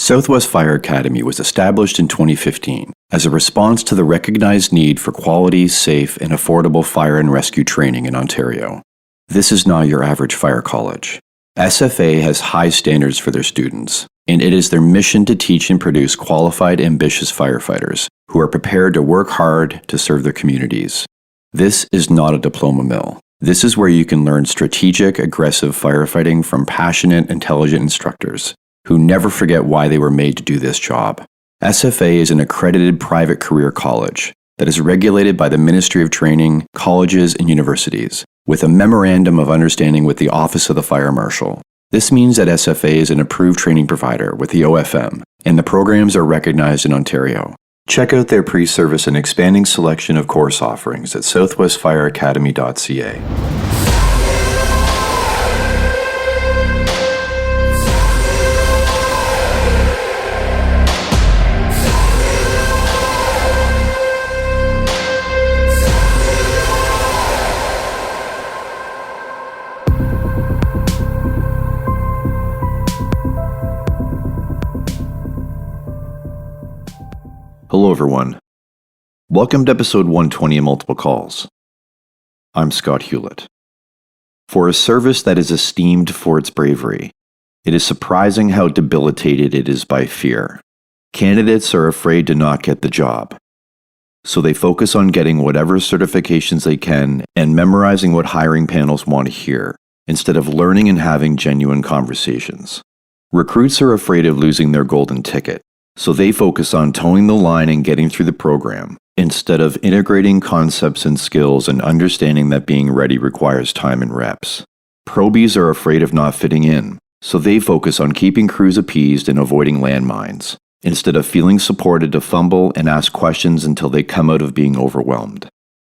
Southwest Fire Academy was established in 2015 as a response to the recognized need for quality, safe, and affordable fire and rescue training in Ontario. This is not your average fire college. SFA has high standards for their students, and it is their mission to teach and produce qualified, ambitious firefighters who are prepared to work hard to serve their communities. This is not a diploma mill. This is where you can learn strategic, aggressive firefighting from passionate, intelligent instructors who never forget why they were made to do this job. SFA is an accredited private career college that is regulated by the Ministry of Training, colleges, and universities, with a memorandum of understanding with the Office of the Fire Marshal. This means that SFA is an approved training provider with the OFM, and the programs are recognized in Ontario. Check out their pre-service and expanding selection of course offerings at southwestfireacademy.ca. Hello everyone. Welcome to episode 120 of Multiple Calls. I'm Scott Hewlett. For a service that is esteemed for its bravery, it is surprising how debilitated it is by fear. Candidates are afraid to not get the job, so they focus on getting whatever certifications they can and memorizing what hiring panels want to hear, instead of learning and having genuine conversations. Recruits are afraid of losing their golden ticket, so they focus on towing the line and getting through the program, instead of integrating concepts and skills and understanding that being ready requires time and reps. Probies are afraid of not fitting in, so they focus on keeping crews appeased and avoiding landmines, instead of feeling supported to fumble and ask questions until they come out of being overwhelmed.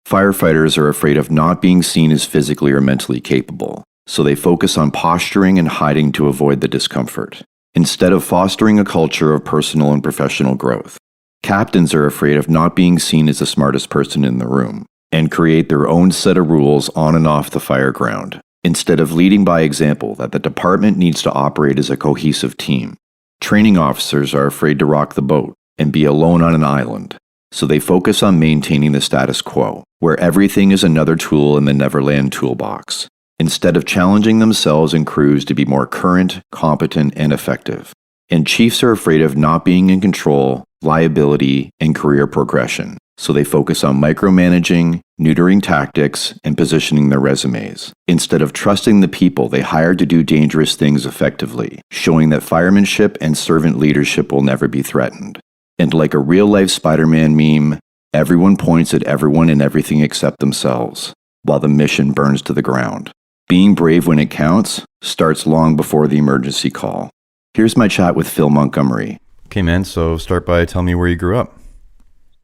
Firefighters are afraid of not being seen as physically or mentally capable, so they focus on posturing and hiding to avoid the discomfort, instead of fostering a culture of personal and professional growth. Captains are afraid of not being seen as the smartest person in the room, and create their own set of rules on and off the fire ground, instead of leading by example that the department needs to operate as a cohesive team. Training officers are afraid to rock the boat and be alone on an island, so they focus on maintaining the status quo, where everything is another tool in the Neverland toolbox, instead of challenging themselves and crews to be more current, competent, and effective. And chiefs are afraid of not being in control, liability, and career progression, so they focus on micromanaging, neutering tactics, and positioning their resumes, instead of trusting the people they hired to do dangerous things effectively, showing that firemanship and servant leadership will never be threatened. And like a real-life Spider-Man meme, everyone points at everyone and everything except themselves, while the mission burns to the ground. Being brave when it counts starts long before the emergency call. Here's my chat with Phil Montgomery. Okay, man, so start by telling me where you grew up.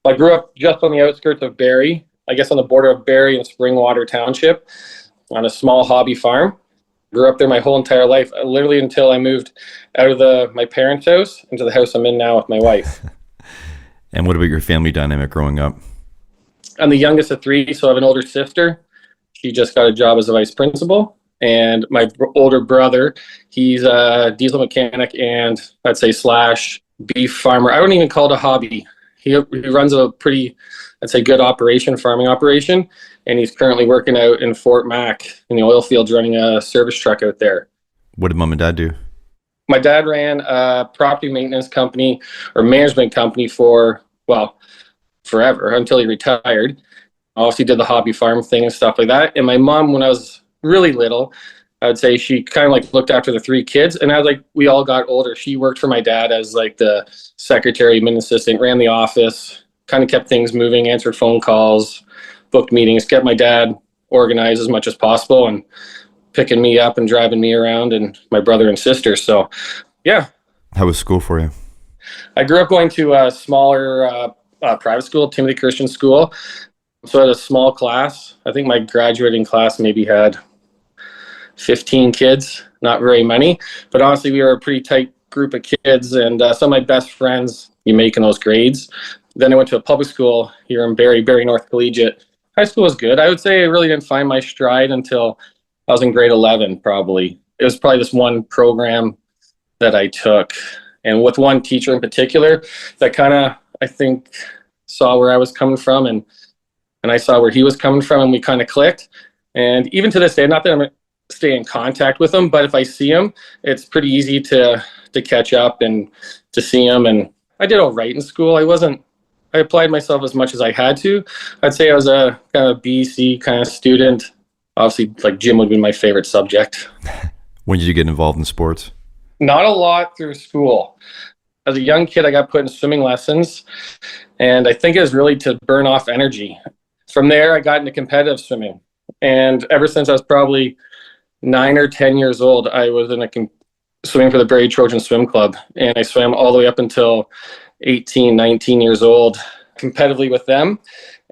I grew up just on the outskirts of Barrie, I guess on the border of Barrie and Springwater Township, on a small hobby farm. Grew up there my whole entire life, literally until I moved out of my parents' house into the house I'm in now with my wife. And what about your family dynamic growing up? I'm the youngest of three, so I have an older sister. She just got a job as a vice principal. And my older brother, he's a diesel mechanic and I'd say slash beef farmer. I wouldn't even call it a hobby. He runs a pretty, I'd say, good farming operation. And he's currently working out in Fort Mac in the oil fields running a service truck out there. What did mom and dad do? My dad ran a property maintenance company or management company for, well, forever until he retired. Obviously did the hobby farm thing and stuff like that. And my mom, when I was really little, I would say she kind of like looked after the three kids. And as we all got older, she worked for my dad as like the secretary, admin assistant, ran the office, kind of kept things moving, answered phone calls, booked meetings, kept my dad organized as much as possible and picking me up and driving me around and my brother and sister. So yeah. How was school for you? I grew up going to a smaller private school, Timothy Christian School. So I had a small class. I think my graduating class maybe had 15 kids, not very many. But honestly, we were a pretty tight group of kids. And some of my best friends you make in those grades. Then I went to a public school here in Barrie North Collegiate. High school was good. I would say I really didn't find my stride until I was in grade 11, probably. It was probably this one program that I took. And with one teacher in particular that kind of, I think, saw where I was coming from, and I saw where he was coming from, and we kind of clicked. And even to this day, not that I'm stay in contact with him, but if I see him, it's pretty easy to catch up and to see him. And I did all right in school. I applied myself as much as I had to. I'd say I was a kind of B, C kind of student. Obviously, like gym would be my favorite subject. When did you get involved in sports? Not a lot through school. As a young kid, I got put in swimming lessons, and I think it was really to burn off energy. From there, I got into competitive swimming. And ever since I was probably 9 or 10 years old, I was swimming for the Barrie Trojan Swim Club. And I swam all the way up until 18, 19 years old, competitively with them.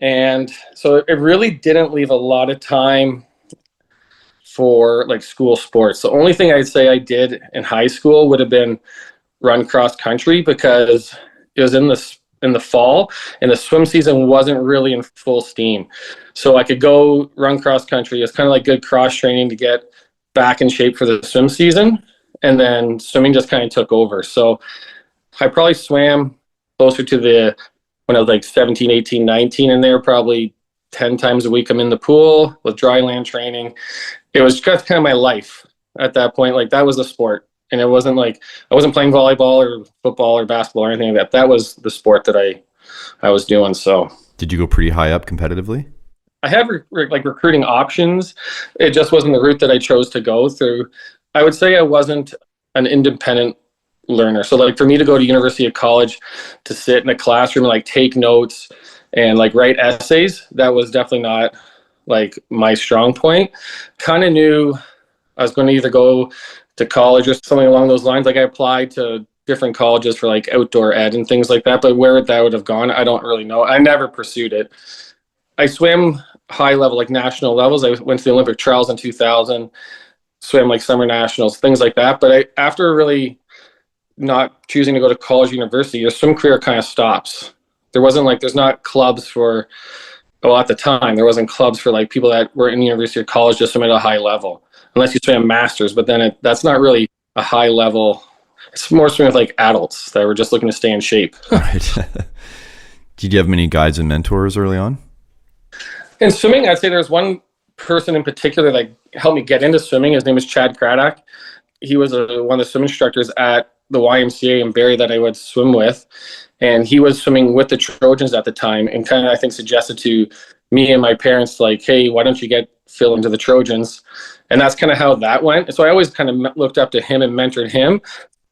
And so it really didn't leave a lot of time for like school sports. The only thing I'd say I did in high school would have been run cross country, because it was in the fall and the swim season wasn't really in full steam. So I could go run cross country. It's kind of like good cross training to get back in shape for the swim season. And then swimming just kind of took over. So I probably swam closer to when I was like 17, 18, 19, and there probably 10 times a week I'm in the pool with dry land training. It was just kind of my life at that point. Like that was the sport. And it wasn't like I wasn't playing volleyball or football or basketball or anything like that. That was the sport that I was doing. So did you go pretty high up competitively? I had recruiting options. It just wasn't the route that I chose to go through. I would say I wasn't an independent learner. So like for me to go to University of College to sit in a classroom and like take notes and like write essays, that was definitely not like my strong point. Kind of knew I was going to either go to college or something along those lines. Like I applied to different colleges for like outdoor ed and things like that, but where that would have gone, I don't really know. I never pursued it. I swam high level, like national levels. I went to the Olympic trials in 2000, swam like summer nationals, things like that. But after really not choosing to go to college, university, your swim career kind of stops. There's not clubs for, well, at the time, there wasn't clubs for like people that were in university or college just swim at a high level, unless you swam masters. But then that's not really a high level. It's more swimming with like adults that were just looking to stay in shape. Right. Did you have many guides and mentors early on? In swimming, I'd say there's one person in particular that helped me get into swimming. His name is Chad Craddock. He was one of the swim instructors at the YMCA in Barrie that I would swim with. And he was swimming with the Trojans at the time and kind of, I think, suggested to me and my parents, like, hey, why don't you get Phil into the Trojans? And that's kind of how that went. So I always kind of looked up to him and mentored him.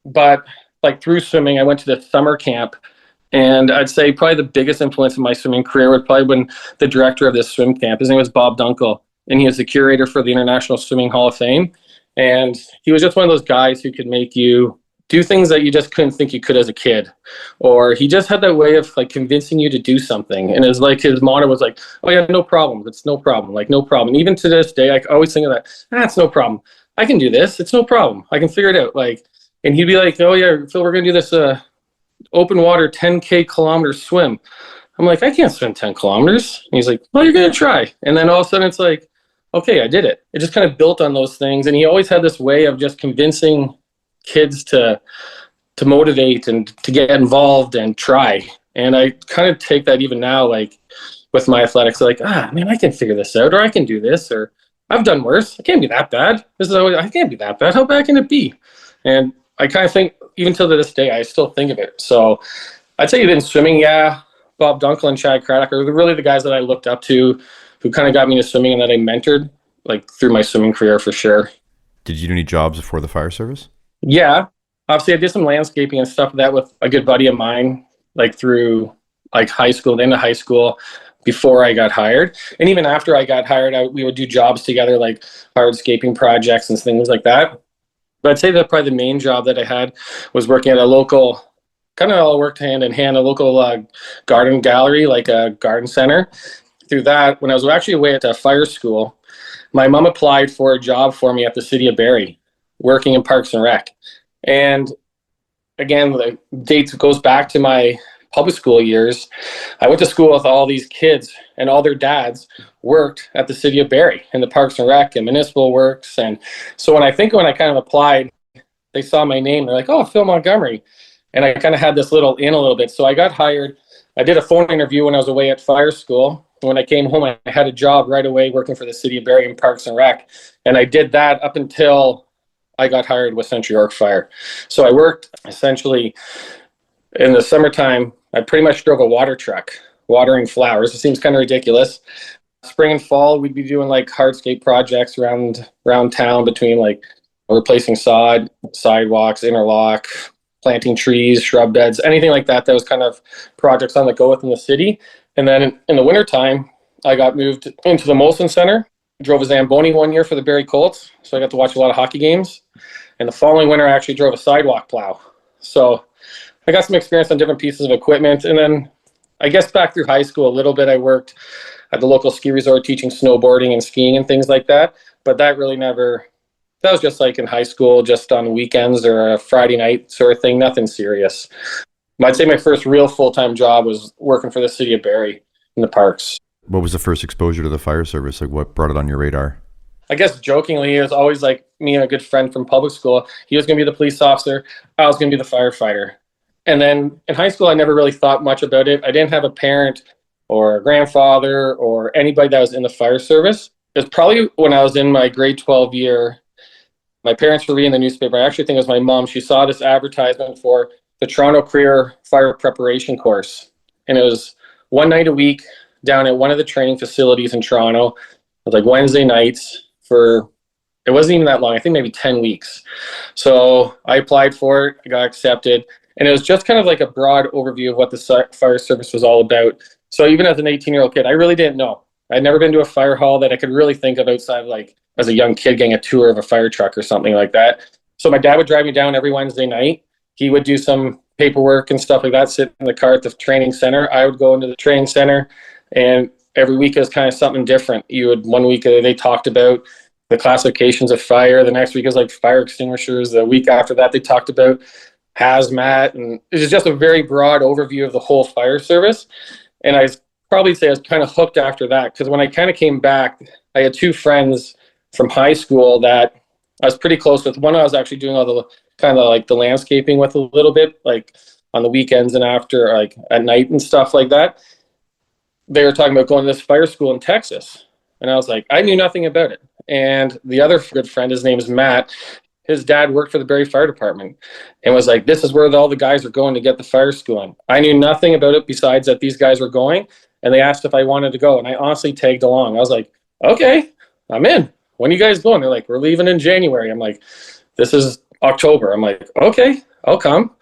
But like through swimming, I went to the summer camp. And I'd say probably the biggest influence in my swimming career would probably been the director of this swim camp. His name was Bob Dunkel, and he was the curator for the International Swimming Hall of Fame. And he was just one of those guys who could make you do things that you just couldn't think you could as a kid. Or he just had that way of like convincing you to do something. And it's like his motto was like, oh yeah, no problem. It's no problem. Like no problem. And even to this day, I always think of that. It's no problem. I can do this. It's no problem. I can figure it out. Like, and he'd be like, oh yeah, Phil, we're going to do this open water 10K kilometer swim. I'm like, I can't swim 10 kilometers. And he's like, well, you're going to try. And then all of a sudden it's like, okay, I did it. It just kind of built on those things. And he always had this way of just convincing kids to motivate and to get involved and try. And I kind of take that even now, like with my athletics, like, man, I can figure this out, or I can do this, or I've done worse. I can't be that bad. I can't be that bad. How bad can it be? And I kind of think, even till to this day, I still think of it. So I'd say in swimming, yeah, Bob Dunkel and Chad Craddock are really the guys that I looked up to, who kind of got me into swimming and that I mentored, like through my swimming career for sure. Did you do any jobs before the fire service? Yeah, obviously I did some landscaping and stuff like that with a good buddy of mine, like through like high school, the end of high school, before I got hired. And even after I got hired, we would do jobs together, like hardscaping projects and things like that. But I'd say that probably the main job that I had was working at a local, kind of all worked hand in hand, a local garden gallery, like a garden center. Through that, when I was actually away at fire school, my mom applied for a job for me at the city of Barrie, working in Parks and Rec. And again, the date goes back to my public school years. I went to school with all these kids, and all their dads worked at the city of Barrie in the Parks and Rec and municipal works. And so when I kind of applied, they saw my name. They're like, oh, Phil Montgomery. And I kind of had this little in a little bit. So I got hired. I did a phone interview when I was away at fire school. When I came home, I had a job right away working for the city of Barrie in Parks and Rec. And I did that up until I got hired with Central York Fire. So I worked essentially in the summertime. I pretty much drove a water truck, watering flowers. It seems kind of ridiculous. Spring and fall, we'd be doing like hardscape projects around town, between like replacing sod, sidewalks, interlock, planting trees, shrub beds, anything like that. That was kind of projects on the go within the city. And then in the wintertime, I got moved into the Molson Center. Drove a Zamboni one year for the Barrie Colts, so I got to watch a lot of hockey games. And the following winter, I actually drove a sidewalk plow. So I got some experience on different pieces of equipment. And then I guess back through high school a little bit, I worked at the local ski resort teaching snowboarding and skiing and things like that. But that really never, that was just like in high school, just on weekends or a Friday night sort of thing, nothing serious. I'd say my first real full-time job was working for the city of Barrie in the parks. What was the first exposure to the fire service? Like, what brought it on your radar? I guess jokingly, it was always like me and a good friend from public school. He was going to be the police officer. I was going to be the firefighter. And then in high school, I never really thought much about it. I didn't have a parent or a grandfather or anybody that was in the fire service. It was probably when I was in my grade 12 year. My parents were reading the newspaper. I actually think it was my mom. She saw this advertisement for the Toronto Career Fire Preparation course. And it was one night a week down at one of the training facilities in Toronto. It was like Wednesday nights for, it wasn't even that long, I think maybe 10 weeks. So I applied for it, I got accepted. And it was just kind of like a broad overview of what the fire service was all about. So even as an 18-year-old kid, I really didn't know. I'd never been to a fire hall that I could really think of outside of like as a young kid getting a tour of a fire truck or something like that. So my dad would drive me down every Wednesday night. He would do some paperwork and stuff like that, sit in the car at the training center. I would go into the training center, and every week is kind of something different. One week they talked about the classifications of fire. The next week is like fire extinguishers. The week after that, they talked about hazmat. And it was just a very broad overview of the whole fire service. And I'd probably say I was kind of hooked after that, because when I kind of came back, I had two friends from high school that I was pretty close with. One I was actually doing all the kind of like the landscaping with a little bit, like on the weekends and after, like at night and stuff like that. They were talking about going to this fire school in Texas. And I was like, I knew nothing about it. And the other good friend, his name is Matt, his dad worked for the Barrie Fire Department and was like, this is where all the guys are going to get the fire schooling. I knew nothing about it besides that these guys were going, and they asked if I wanted to go. And I honestly tagged along. I was like, okay, I'm in. When are you guys going? They're like, we're leaving in January. I'm like, this is October. I'm like, okay, I'll come.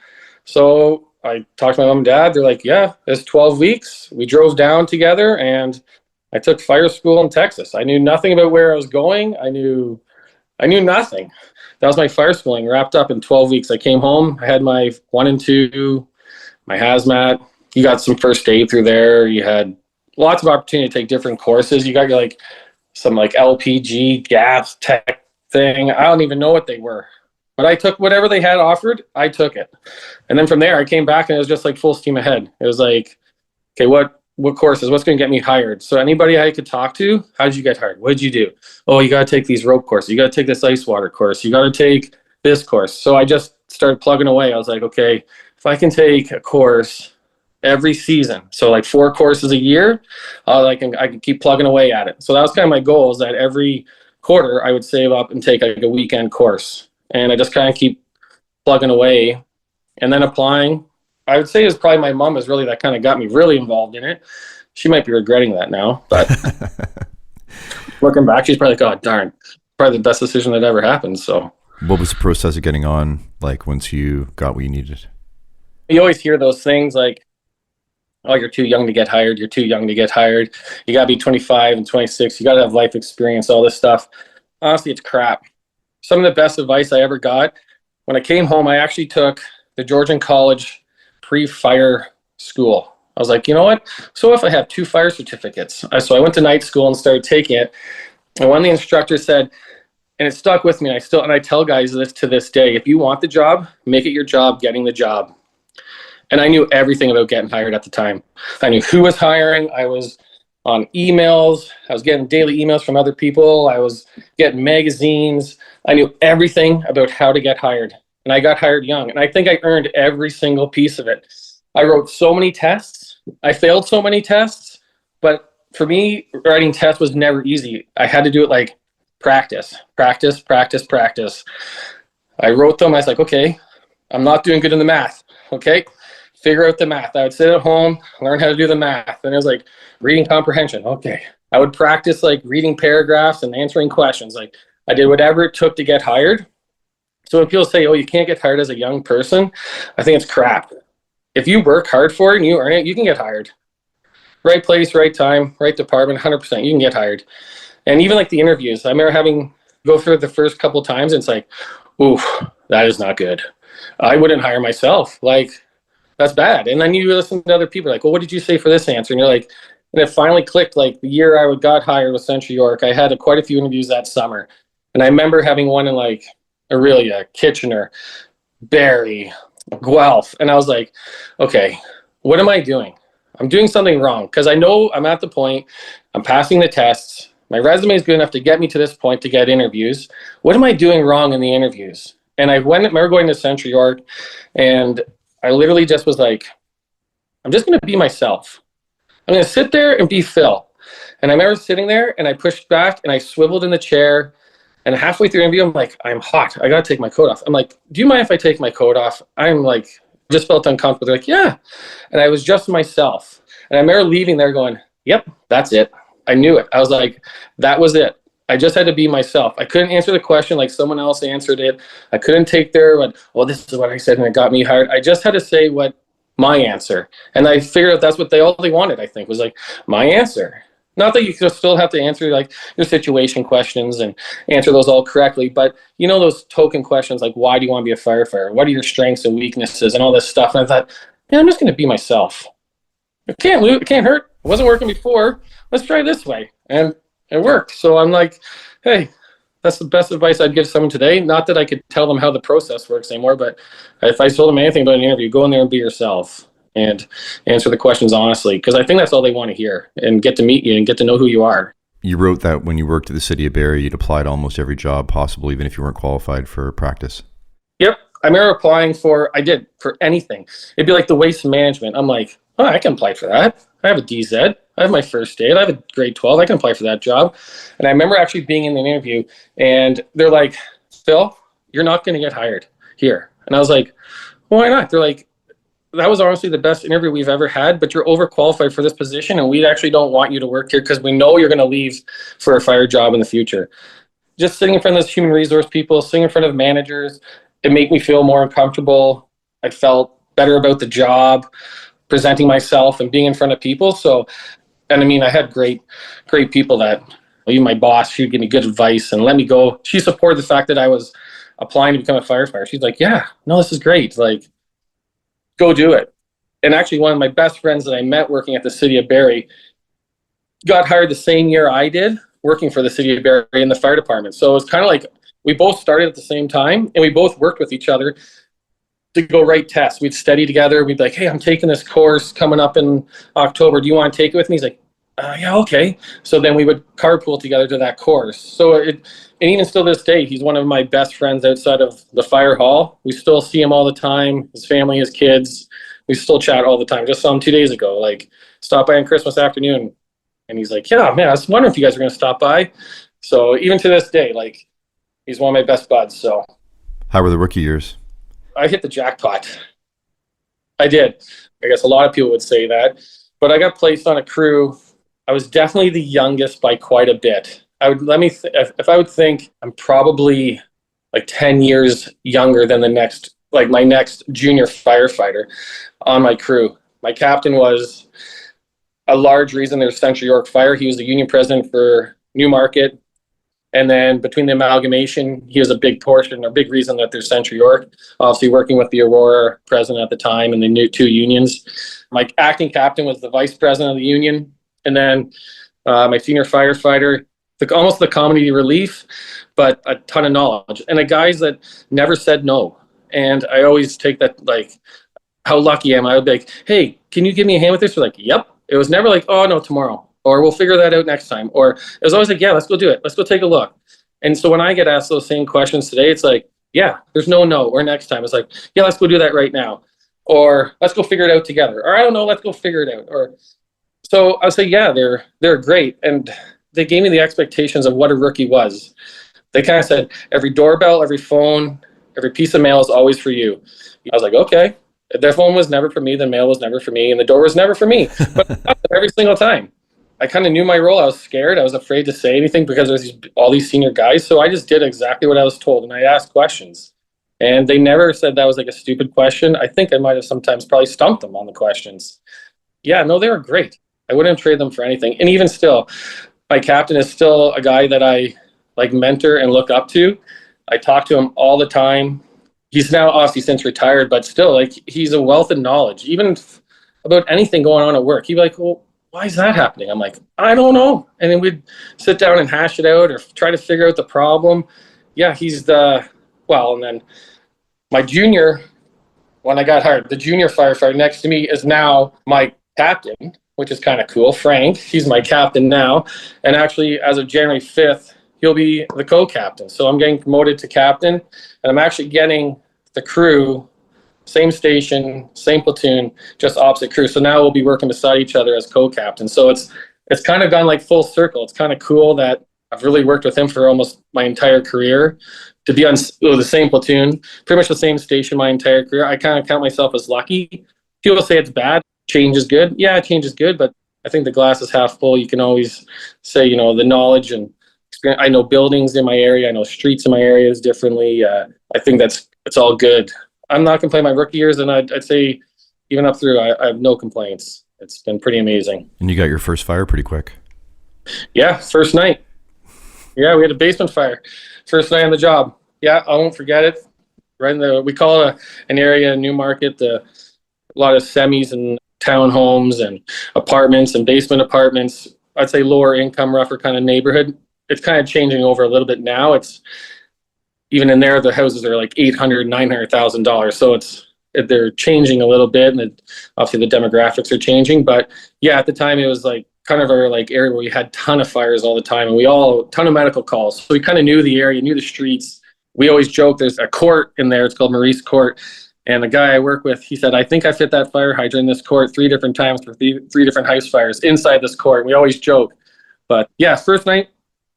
So I talked to my mom and dad. They're like, yeah, it's 12 weeks. We drove down together and I took fire school in Texas. I knew nothing about where I was going. I knew nothing. That was my fire schooling wrapped up in 12 weeks. I came home. I had my 1 and 2, my hazmat. You got some first aid through there. You had lots of opportunity to take different courses. You got your like some like LPG gas tech thing. I don't even know what they were. But I took whatever they had offered, I took it. And then from there, I came back and it was just like full steam ahead. It was like, okay, what courses? What's going to get me hired? So anybody I could talk to, how did you get hired? What did you do? Oh, you got to take these rope courses. You got to take this ice water course. You got to take this course. So I just started plugging away. I was like, okay, if I can take a course every season, so like 4 courses a year, I can keep plugging away at it. So that was kind of my goal, is that every quarter I would save up and take like a weekend course. And I just kind of keep plugging away and then applying. I would say it's probably my mom is really that kind of got me really involved in it. She might be regretting that now, but looking back, she's probably like, oh, darn, probably the best decision that ever happened. So what was the process of getting on, like, once you got what you needed? You always hear those things like, oh, you're too young to get hired. You're too young to get hired. You got to be 25 and 26. You got to have life experience, all this stuff. Honestly, it's crap. Some of the best advice I ever got, when I came home, I actually took the Georgian College pre-fire school. I was like, you know what? So if I have 2 fire certificates? So I went to night school and started taking it. And one of the instructors said, and it stuck with me, and I tell guys this to this day, if you want the job, make it your job getting the job. And I knew everything about getting hired at the time. I knew who was hiring. I was on emails. I was getting daily emails from other people. I was getting magazines. I knew everything about how to get hired. and I got hired young. And I think I earned every single piece of it. I wrote so many tests. I failed so many tests, but for me, writing tests was never easy. I had to do it like practice, practice, practice, practice. I wrote them. I was like, okay, I'm not doing good in the math. Okay, figure out the math. I would sit at home, learn how to do the math. And it was like reading comprehension. Okay. I would practice like reading paragraphs and answering questions. Like I did whatever it took to get hired. So when people say, oh, you can't get hired as a young person, I think it's crap. If you work hard for it and you earn it, you can get hired. Right place, right time, right department, 100%, you can get hired. And even like the interviews, I remember having go through the first couple times and it's like, ooh, that is not good. I wouldn't hire myself. Like, that's bad. And then you listen to other people like, well, what did you say for this answer? And you're like, and it finally clicked. Like the year I got hired with Central York, I had quite a few interviews that summer. And I remember having one in like Aurelia, Kitchener, Barrie, Guelph. And I was like, okay, what am I doing? I'm doing something wrong because I know I'm at the point, I'm passing the tests. My resume is good enough to get me to this point to get interviews. What am I doing wrong in the interviews? And I remember going to Central York and I literally just was like, I'm just going to be myself. I'm going to sit there and be Phil. And I remember sitting there and I pushed back and I swiveled in the chair. And halfway through the interview, I'm like, I'm hot. I got to take my coat off. I'm like, do you mind if I take my coat off? I'm like, just felt uncomfortable. They're like, yeah. And I was just myself. And I remember leaving there going, yep, that's it. I knew it. I was like, that was it. I just had to be myself. I couldn't answer the question like someone else answered it. I couldn't take their, well, this is what I said and it got me hired. I just had to say what my answer. And I figured out that's what they wanted, I think, was like my answer. Not that you still have to answer like your situation questions and answer those all correctly, but you know those token questions like why do you want to be a firefighter? What are your strengths and weaknesses and all this stuff? And I thought, man, I'm just going to be myself. It can't lose. It can't hurt. It wasn't working before. Let's try this way. And it worked. So I'm like, hey, that's the best advice I'd give someone today. Not that I could tell them how the process works anymore, but if I told them anything about an interview, go in there and be yourself and answer the questions honestly, because I think that's all they want to hear and get to meet you and get to know who you are. You wrote that when you worked at the city of Barrie, you'd apply to almost every job possible, even if you weren't qualified for practice. Yep. I remember applying for anything. It'd be like the waste management. I'm like, oh, I can apply for that. I have a DZ. I have my first aid. I have a grade 12. I can apply for that job. And I remember actually being in an interview and they're like, Phil, you're not going to get hired here. And I was like, why not? They're like, that was honestly the best interview we've ever had, but you're overqualified for this position and we actually don't want you to work here because we know you're going to leave for a fire job in the future. Just sitting in front of those human resource people, sitting in front of managers, it made me feel more uncomfortable. I felt better about the job, presenting myself and being in front of people. So, and I mean, I had great people that, even my boss, she'd give me good advice and let me go. She supported the fact that I was applying to become a firefighter. She's like, yeah, no, this is great. Like, go do it. And actually one of my best friends that I met working at the city of Barrie got hired the same year I did, working for the city of Barrie in the fire department. So it was kind of like we both started at the same time and we both worked with each other to go write tests. We'd study together. We'd be like, hey, I'm taking this course coming up in October. Do you want to take it with me? He's like, yeah, okay. So then we would carpool together to that course. So and even still this day, he's one of my best friends outside of the fire hall. We still see him all the time, his family, his kids. We still chat all the time. Just saw him 2 days ago, like stopped by on Christmas afternoon. And he's like, yeah, man, I was wondering if you guys were going to stop by. So even to this day, like he's one of my best buds. So how were the rookie years? I hit the jackpot. I did. I guess a lot of people would say that, but I got placed on a crew. I was definitely the youngest by quite a bit. If I would think, I'm probably like 10 years younger than my next junior firefighter on my crew. My captain was a large reason there's Central York Fire. He was the union president for Newmarket. And then between the amalgamation, he was a big reason that there's Central York. Obviously working with the Aurora president at the time and the new two unions. My acting captain was the vice president of the union. And then my senior firefighter, almost the comedy relief, but a ton of knowledge. And the guys that never said no. And I always take that, like, how lucky am I? I would be like, hey, can you give me a hand with this? We're like, yep. It was never like, oh, no, tomorrow. Or we'll figure that out next time. Or it was always like, yeah, let's go do it. Let's go take a look. And so when I get asked those same questions today, it's like, Yeah, there's no, or next time. It's like, yeah, let's go do that right now. Or let's go figure it out together. Or I don't know, let's go figure it out. Or so I would say, yeah, they're great. And they gave me the expectations of what a rookie was. They kind of said every doorbell, every phone, every piece of mail is always for you. I was like, okay. If their phone was never for me, the mail was never for me, and the door was never for me. But every single time. I kind of knew my role. I was scared. I was afraid to say anything because there's all these senior guys. So I just did exactly what I was told, and I asked questions. And they never said that was like a stupid question. I think I might have sometimes probably stumped them on the questions. Yeah, no, they were great. I wouldn't trade them for anything. And even still, my captain is still a guy that I like mentor and look up to. I talk to him all the time. He's now obviously since retired, but still, like, he's a wealth of knowledge, even about anything going on at work. He'd be like, well, why is that happening? I'm like, I don't know. And then we'd sit down and hash it out or try to figure out the problem. Yeah, and then my junior, when I got hired, the junior firefighter next to me is now my captain, which is kind of cool. Frank, he's my captain now. And actually, as of January 5th, he'll be the co-captain. So I'm getting promoted to captain, and I'm actually getting the crew, same station, same platoon, just opposite crew. So now we'll be working beside each other as co-captain. So it's kind of gone like full circle. It's kind of cool that I've really worked with him for almost my entire career. To be on the same platoon, pretty much the same station my entire career, I kind of count myself as lucky. People say it's bad. Change is good. Yeah, change is good, but I think the glass is half full. You can always say, the knowledge and experience. I know buildings in my area. I know streets in my areas differently. I think it's all good. I'm not complaining my rookie years, and I'd say even up through, I have no complaints. It's been pretty amazing. And you got your first fire pretty quick. Yeah, first night. Yeah, we had a basement fire. First night on the job. Yeah, I won't forget it. We call it an area in Newmarket, a lot of semis and townhomes and apartments and basement apartments. I'd say lower income, rougher kind of neighborhood. It's kind of changing over a little bit now. It's even in there, the houses are like $800,000, $900,000. So they're changing a little bit, and obviously the demographics are changing. But yeah, at the time it was like kind of our like area where we had a ton of fires all the time, and ton of medical calls. So we kind of knew the area, knew the streets. We always joke there's a court in there. It's called Maurice Court. And the guy I work with, he said, I think I fit that fire hydrant in this court 3 different times for three different house fires inside this court. We always joke. But yeah, first night,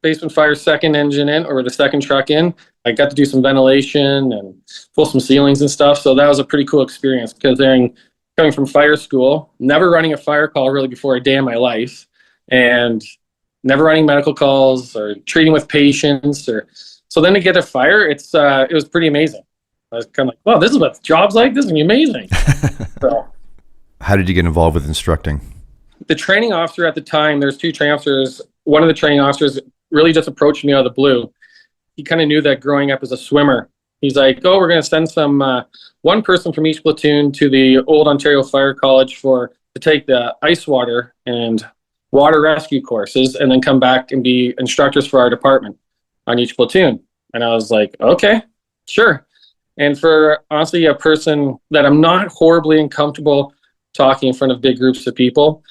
basement fire, second engine in, or the second truck in. I got to do some ventilation and pull some ceilings and stuff. So that was a pretty cool experience, because coming from fire school, never running a fire call really before a day in my life, and never running medical calls or treating with patients. So then to get a fire, it was pretty amazing. I was kind of like, wow, this is what the job's like. This is amazing. So, how did you get involved with instructing? The training officer at the time, there's 2 training officers. One of the training officers really just approached me out of the blue. He kind of knew that growing up as a swimmer. He's like, oh, we're going to send one person from each platoon to the Old Ontario Fire College to take the ice water and water rescue courses, and then come back and be instructors for our department on each platoon. And I was like, okay, sure. And for honestly a person that I'm not horribly uncomfortable talking in front of big groups of people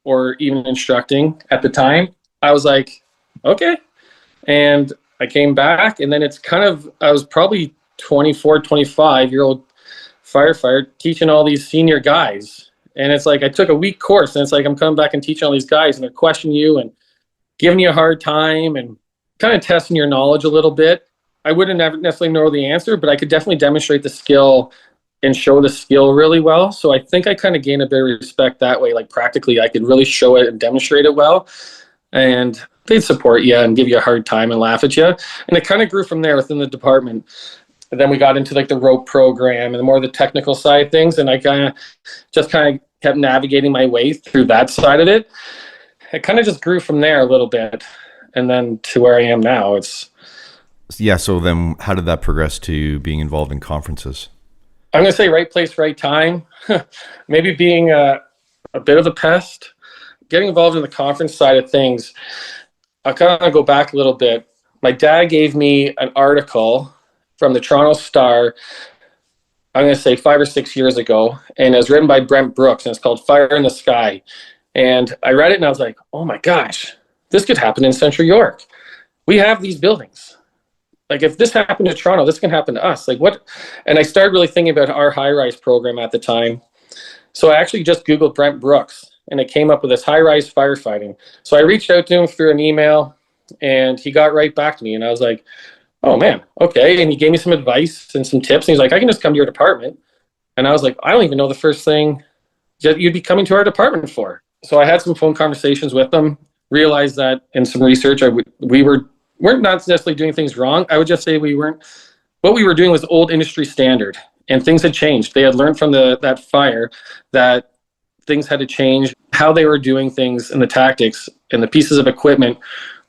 or even instructing at the time, I was like, okay. And I came back, and then I was probably 24, 25-year-old firefighter teaching all these senior guys. And it's like I took a week course, and it's like I'm coming back and teaching all these guys, and they're questioning you and giving you a hard time and kind of testing your knowledge a little bit. I wouldn't necessarily know the answer, but I could definitely demonstrate the skill and show the skill really well. So I think I kind of gained a bit of respect that way. Like practically, I could really show it and demonstrate it well. And they'd support you and give you a hard time and laugh at you. And it kind of grew from there within the department. And then we got into like the rope program and more of the technical side of things. And I kind of kept navigating my way through that side of it. It kind of just grew from there a little bit. And then to where I am now, Yeah, so then how did that progress to being involved in conferences? I'm going to say right place, right time. Maybe being a bit of a pest. Getting involved in the conference side of things, I'll kind of go back a little bit. My dad gave me an article from the Toronto Star, I'm going to say 5 or 6 years ago, and it was written by Brent Brooks, and it's called Fire in the Sky. And I read it, and I was like, oh my gosh, this could happen in Central York. We have these buildings. like if this happened to Toronto, this can happen to us. Like what? And I started really thinking about our high-rise program at the time. So I actually just Googled Brent Brooks and it came up with this high-rise firefighting. So I reached out to him through an email and he got right back to me. And I was like, oh man, okay. And he gave me some advice and some tips. And he's like, I can just come to your department. And I was like, I don't even know the first thing that you'd be coming to our department for. So I had some phone conversations with them, realized that in some research, we weren't not necessarily doing things wrong. I would just say what we were doing was old industry standard and things had changed. They had learned from that fire that things had to change, how they were doing things and the tactics and the pieces of equipment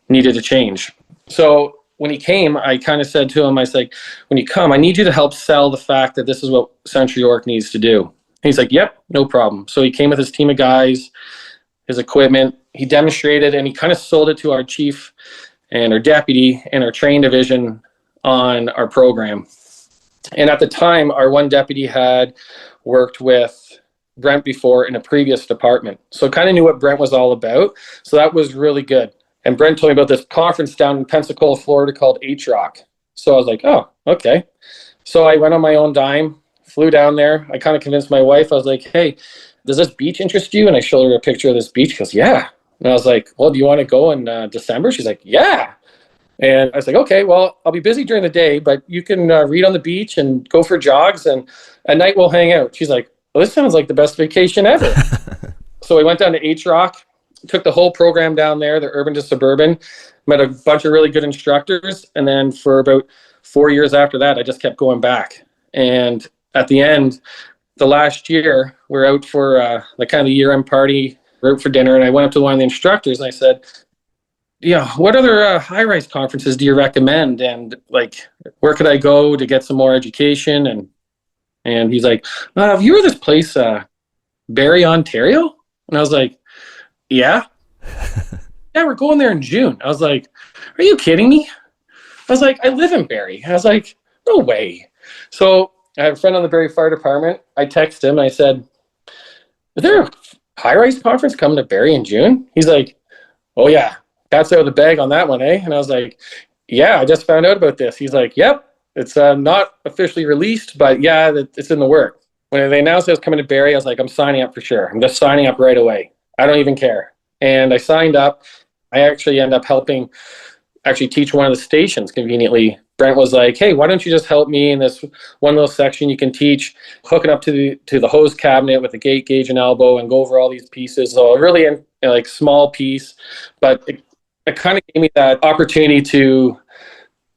needed to change. So when he came, I kind of said to him, I was like, when you come, I need you to help sell the fact that this is what Central York needs to do. And he's like, yep, no problem. So he came with his team of guys, his equipment. He demonstrated and he kind of sold it to our chief and our deputy and our training division on our program. And at the time, our one deputy had worked with Brent before in a previous department. So kind of knew what Brent was all about. So that was really good. And Brent told me about this conference down in Pensacola, Florida called HROC. So I was like, oh, okay. So I went on my own dime, flew down there. I kind of convinced my wife. I was like, hey, does this beach interest you? And I showed her a picture of this beach. She goes, yeah. And I was like, well, do you want to go in December? She's like, yeah. And I was like, okay, well, I'll be busy during the day, but you can read on the beach and go for jogs. And at night we'll hang out. She's like, well, this sounds like the best vacation ever. So I went down to HROC. Took the whole program down there, the urban to suburban, met a bunch of really good instructors. And then for about 4 years after that, I just kept going back. And at the end, the last year, we're out for the kind of the year-end party, we're out for dinner. And I went up to one of the instructors and I said, yeah, what other high-rise conferences do you recommend? And like, where could I go to get some more education? And he's like, have you heard of this place, Barrie, Ontario? And I was like, yeah. Yeah, we're going there in June. I was like, are you kidding me? I was like, I live in Barrie. I was like, no way. So I have a friend on the Barrie Fire Department. I texted him and I said, is there a high-rise conference coming to Barrie in June? He's like, oh yeah, cat's out of the bag on that one, eh? And I was like, yeah, I just found out about this. He's like, yep, it's not officially released, but yeah, it's in the work. When they announced it was coming to Barrie, I was like, I'm signing up for sure. I'm just signing up right away. I don't even care. And I signed up. I actually ended up helping teach one of the stations conveniently. Brent was like, hey, why don't you just help me in this one little section you can teach, hooking up to the hose cabinet with the gate, gauge, and elbow and go over all these pieces. So a really like small piece, but it kind of gave me that opportunity to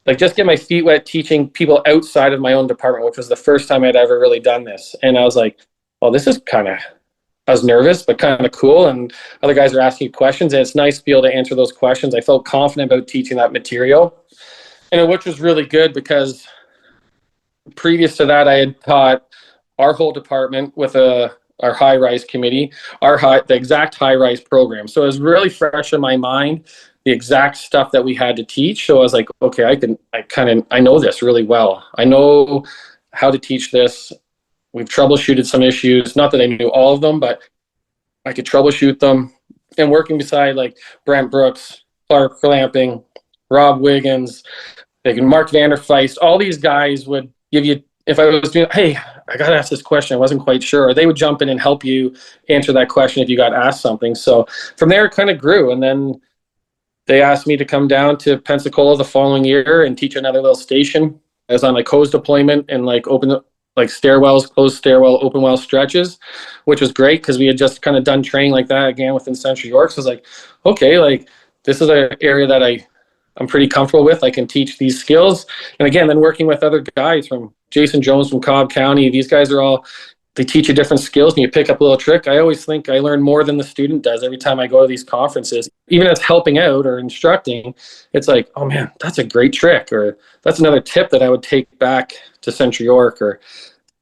like just get my feet wet teaching people outside of my own department, which was the first time I'd ever really done this. And I was like, well, this is I was nervous, but kind of cool. And other guys are asking questions, and it's nice to be able to answer those questions. I felt confident about teaching that material, and which was really good because previous to that, I had taught our whole department with our high-rise committee, the exact high-rise program. So it was really fresh in my mind, the exact stuff that we had to teach. So I was like, okay, I know this really well. I know how to teach this. We've troubleshooted some issues. Not that I knew all of them, but I could troubleshoot them. And working beside like Brent Brooks, Clark Clamping, Rob Wiggins, like Mark Vanderfeist, all these guys would give you, if I was doing, hey, I got to ask this question, I wasn't quite sure. Or they would jump in and help you answer that question if you got asked something. So from there, it kind of grew. And then they asked me to come down to Pensacola the following year and teach another little station. I was on like hose deployment and like stairwells, closed stairwell, open well stretches, which was great because we had just kind of done training like that again within Central York. So I was like, okay, like this is an area that I'm pretty comfortable with. I can teach these skills. And again, then working with other guys from Jason Jones from Cobb County, these guys are all, they teach you different skills and you pick up a little trick. I always think I learn more than the student does every time I go to these conferences. Even as helping out or instructing, it's like, oh man, that's a great trick, or that's another tip that I would take back to Central York. Or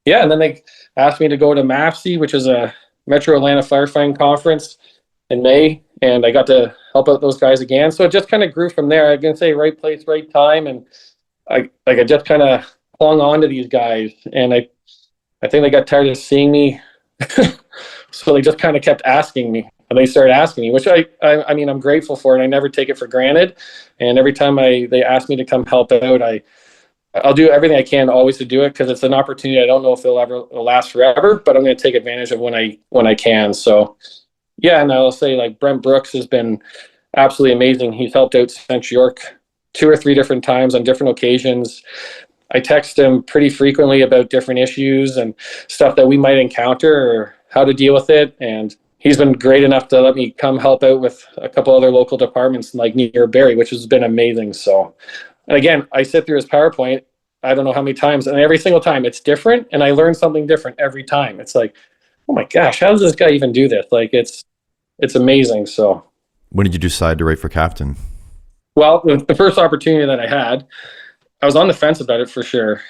yeah, and then they asked me to go to MAFC, which is a Metro Atlanta Firefighting Conference in May, and I got to help out those guys again. So it just kind of grew from there. I can say right place, right time, and I just kind of clung on to these guys, and I think they got tired of seeing me, so they just kind of kept asking me. And they started asking me, which I mean, I'm grateful for, and I never take it for granted. And every time they ask me to come help out, I'll do everything I can always to do it, because it's an opportunity. I don't know if it'll last forever, but I'm going to take advantage of when I can. So yeah, and I'll say, like, Brent Brooks has been absolutely amazing. He's helped out Central York 2 or 3 different times on different occasions. I text him pretty frequently about different issues and stuff that we might encounter or how to deal with it. And he's been great enough to let me come help out with a couple other local departments like near Barrie, which has been amazing. So, and again, I sit through his PowerPoint, I don't know how many times, and every single time it's different, and I learn something different every time. It's like, oh my gosh, how does this guy even do this? Like, it's amazing. So When did you decide to write for captain? well, the first opportunity that I had, I was on the fence about it for sure.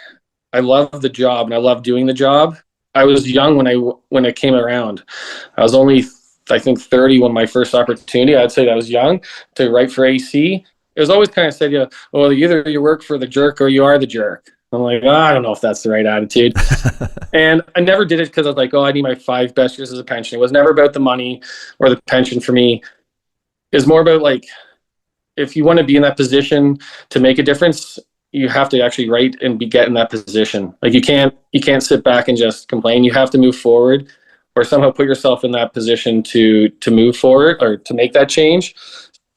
I love the job and I love doing the job. I was young when it came around. I was only, I think, 30 when my first opportunity. I'd say that I was young to write for AC. It was always kind of said, well, either you work for the jerk or you are the jerk. I'm like, I don't know if that's the right attitude. And I never did it because I was like, I need my 5 best years as a pension. It was never about the money or the pension for me. It was more about, like, if you want to be in that position to make a difference, you have to actually write and get in that position. Like, you can't sit back and just complain. You have to move forward, or somehow put yourself in that position to move forward or to make that change.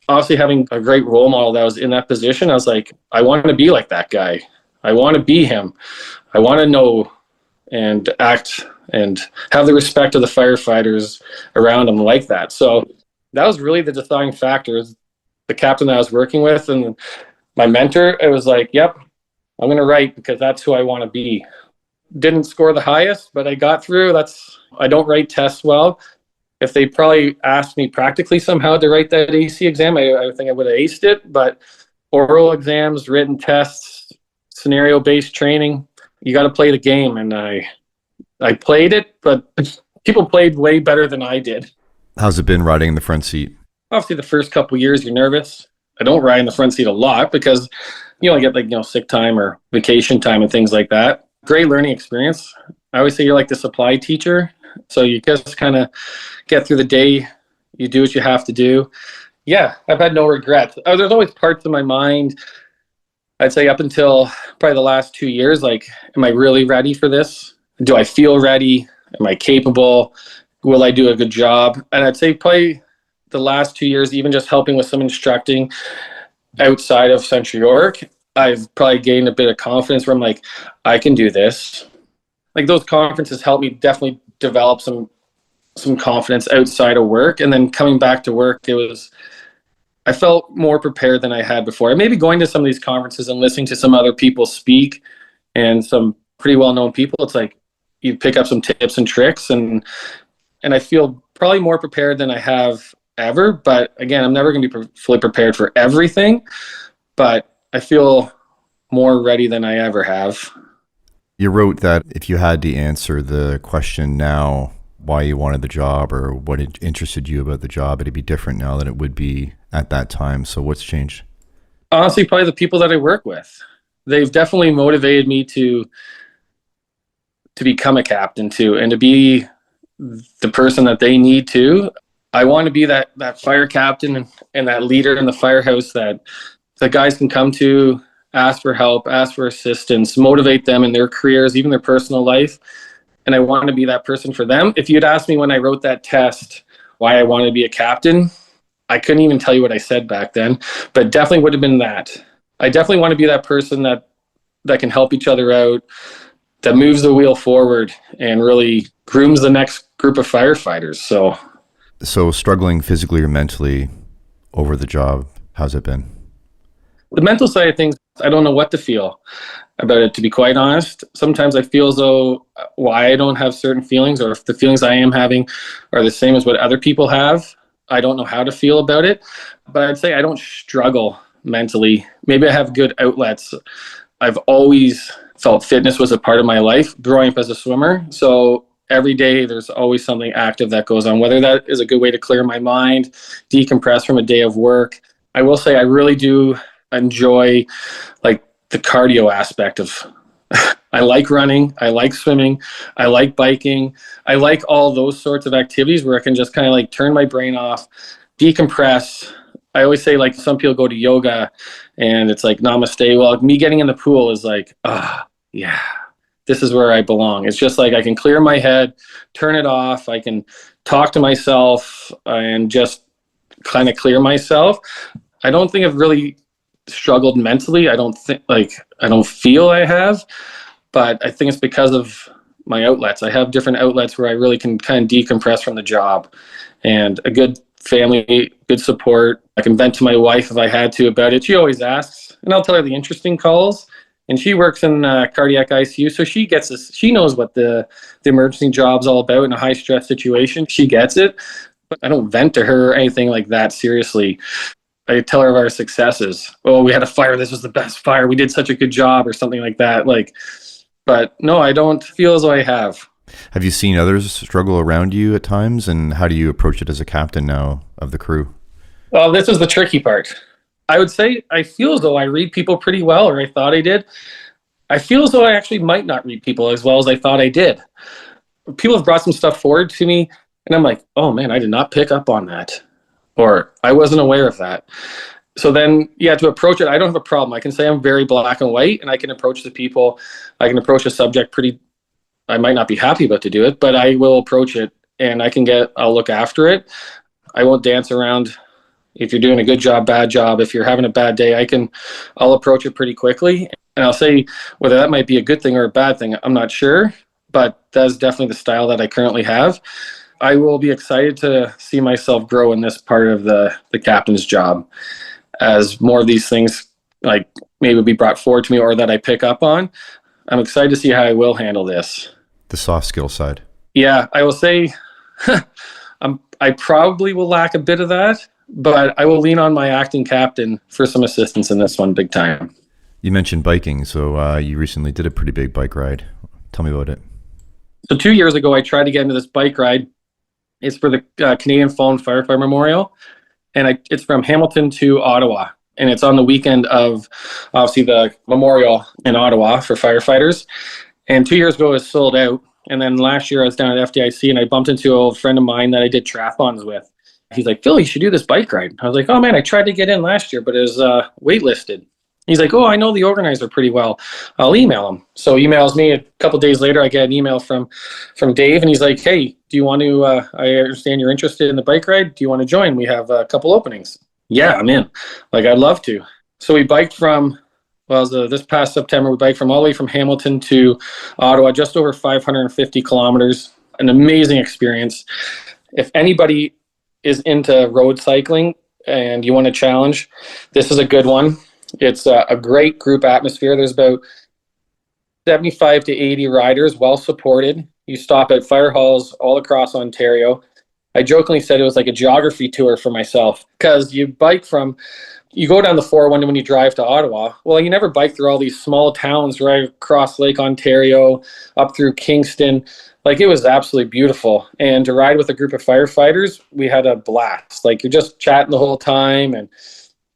Obviously, having a great role model that was in that position, I was like, I want to be like that guy. I want to be him. I want to know and act and have the respect of the firefighters around him like that. So that was really the deciding factor. The captain that I was working with and my mentor, it was like, yep, I'm going to write because that's who I want to be. Didn't score the highest, but I got through. I don't write tests well. If they probably asked me practically somehow to write that AC exam, I think I would have aced it. But oral exams, written tests, scenario-based training, you got to play the game. And I played it, but people played way better than I did. How's it been riding in the front seat? Obviously, the first couple of years, you're nervous. I don't ride in the front seat a lot because you only get, like, sick time or vacation time and things like that. Great learning experience. I always say you're like the supply teacher. So you just kind of get through the day. You do what you have to do. Yeah, I've had no regrets. There's always parts of my mind, I'd say, up until probably the last 2 years, like, am I really ready for this? Do I feel ready? Am I capable? Will I do a good job? And I'd say probably the last 2 years, even just helping with some instructing outside of Central York, I've probably gained a bit of confidence where I'm like, I can do this. Like, those conferences helped me definitely develop some confidence outside of work. And then coming back to work, I felt more prepared than I had before. And maybe going to some of these conferences and listening to some other people speak and some pretty well-known people, it's like you pick up some tips and tricks, and I feel probably more prepared than I have ever. But again, I'm never going to be fully prepared for everything, but I feel more ready than I ever have. You wrote that if you had to answer the question now, why you wanted the job or what interested you about the job, it'd be different now than it would be at that time. So what's changed? Honestly, probably the people that I work with. They've definitely motivated me to become a captain too, and to be the person that they need to. I want to be that fire captain and that leader in the firehouse that the guys can come to, ask for help, ask for assistance, motivate them in their careers, even their personal life. And I want to be that person for them. If you'd asked me when I wrote that test why I wanted to be a captain, I couldn't even tell you what I said back then, but definitely would have been that. I definitely want to be that person that can help each other out, that moves the wheel forward and really grooms the next group of firefighters. So struggling physically or mentally over the job, how's it been? The mental side of things, I don't know what to feel about it, to be quite honest. Sometimes I feel as though why I don't have certain feelings, or if the feelings I am having are the same as what other people have. I don't know how to feel about it, but I'd say I don't struggle mentally. Maybe I have good outlets. I've always felt fitness was a part of my life growing up as a swimmer. So every day there's always something active that goes on, whether that is a good way to clear my mind, decompress from a day of work. I will say I really do enjoy, like, the cardio aspect of I like running. I like swimming. I like biking. I like all those sorts of activities where I can just kind of like turn my brain off, decompress. I always say like some people go to yoga and it's like namaste. Well, me getting in the pool is like, yeah, this is where I belong. It's just like I can clear my head, turn it off. I can talk to myself and just kind of clear myself. I don't think I've really struggled mentally. I don't feel I have, but I think it's because of my outlets. I have different outlets where I really can kind of decompress from the job, and a good family, good support. I can vent to my wife if I had to about it. She always asks, and I'll tell her the interesting calls. And she works in cardiac ICU, so she gets this. She knows what the emergency job's all about in a high stress situation. She gets it, but I don't vent to her or anything like that. Seriously, I tell her of our successes. Oh, we had a fire. This was the best fire. We did such a good job, or something like that. Like, but no, I don't feel as though I have. Have you seen others struggle around you at times, and how do you approach it as a captain now of the crew? Well, this is the tricky part. I would say I feel as though I read people pretty well, or I thought I did. I feel as though I actually might not read people as well as I thought I did. People have brought some stuff forward to me, and I'm like, oh man, I did not pick up on that, or I wasn't aware of that. So then, yeah, to approach it, I don't have a problem. I can say I'm very black and white, and I can approach the people. I can approach a subject pretty. I might not be happy about to do it, but I will approach it, and I'll look after it. I won't dance around. If you're doing a good job, bad job, if you're having a bad day, I'll approach it pretty quickly. And I'll say whether that might be a good thing or a bad thing, I'm not sure, but that's definitely the style that I currently have. I will be excited to see myself grow in this part of the captain's job as more of these things like maybe be brought forward to me or that I pick up on. I'm excited to see how I will handle this. The soft skill side. Yeah, I will say I probably will lack a bit of that, but I will lean on my acting captain for some assistance in this one big time. You mentioned biking, so you recently did a pretty big bike ride. Tell me about it. So 2 years ago, I tried to get into this bike ride. It's for the Canadian Fallen Firefighter Memorial, and it's from Hamilton to Ottawa, and it's on the weekend of obviously the memorial in Ottawa for firefighters. And 2 years ago, it was sold out. And then last year, I was down at FDIC, and I bumped into an old friend of mine that I did triathlons with. He's like, Phil, you should do this bike ride. I was like, oh man, I tried to get in last year, but it was waitlisted. He's like, oh, I know the organizer pretty well. I'll email him. So he emails me. A couple of days later, I get an email from Dave, and he's like, hey, do you want to, I understand you're interested in the bike ride. Do you want to join? We have a couple openings. Yeah, I'm in. Like, I'd love to. So we biked from, this past September, we biked from all the way from Hamilton to Ottawa, just over 550 kilometers. An amazing experience. If anybody is into road cycling and you want a challenge, this is a good one. It's a great group atmosphere. There's about 75 to 80 riders, well supported. You stop at fire halls all across Ontario. I jokingly said it was like a geography tour for myself, because you go down the 401 when you drive to Ottawa. Well, you never bike through all these small towns right across Lake Ontario, up through Kingston. Like, it was absolutely beautiful. And to ride with a group of firefighters, we had a blast. Like, you're just chatting the whole time and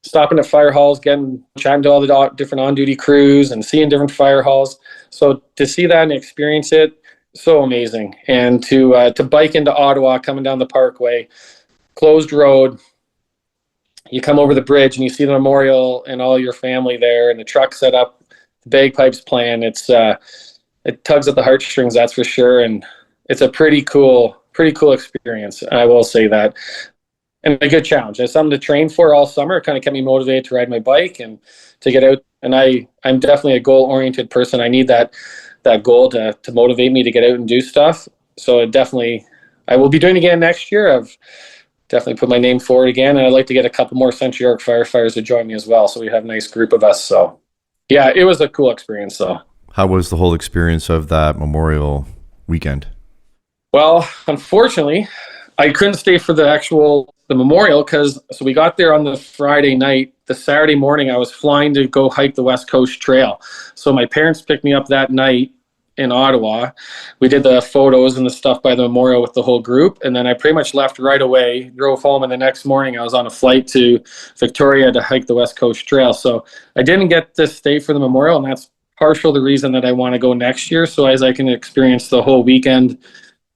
stopping at fire halls, chatting to all the different on-duty crews and seeing different fire halls. So to see that and experience it, so amazing. And to bike into Ottawa, coming down the Parkway, closed road, you come over the bridge and you see the memorial and all your family there, and the truck set up, the bagpipes playing. It tugs at the heartstrings, that's for sure. And it's a pretty cool experience. I will say that. And a good challenge. It's something to train for all summer. It kind of kept me motivated to ride my bike and to get out. And I'm definitely a goal-oriented person. I need that goal to motivate me to get out and do stuff. So I will be doing it again next year. I've definitely put my name forward again, and I'd like to get a couple more Central York firefighters to join me as well. So we have a nice group of us. So yeah, it was a cool experience though. How was the whole experience of that memorial weekend? Well, unfortunately, I couldn't stay for the memorial because we got there on the Friday night. The Saturday morning, I was flying to go hike the West Coast Trail. So my parents picked me up that night in Ottawa. We did the photos and the stuff by the memorial with the whole group. And then I pretty much left right away, drove home. And the next morning I was on a flight to Victoria to hike the West Coast Trail. So I didn't get to stay for the memorial, and that's partial the reason that I want to go next year. So as I can experience the whole weekend,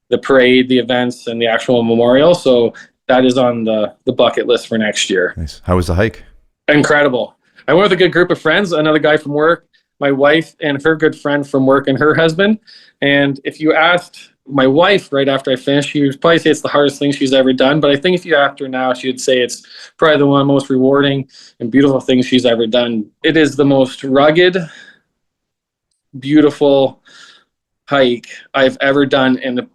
the parade, the events, and the actual memorial. So that is on the bucket list for next year. Nice. How was the hike? Incredible. I went with a good group of friends, another guy from work, my wife and her good friend from work and her husband. And if you asked my wife right after I finished, she would probably say it's the hardest thing she's ever done. But I think if you asked her now, she would say it's probably the one of the most rewarding and beautiful things she's ever done. It is the most rugged, beautiful hike I've ever done. And the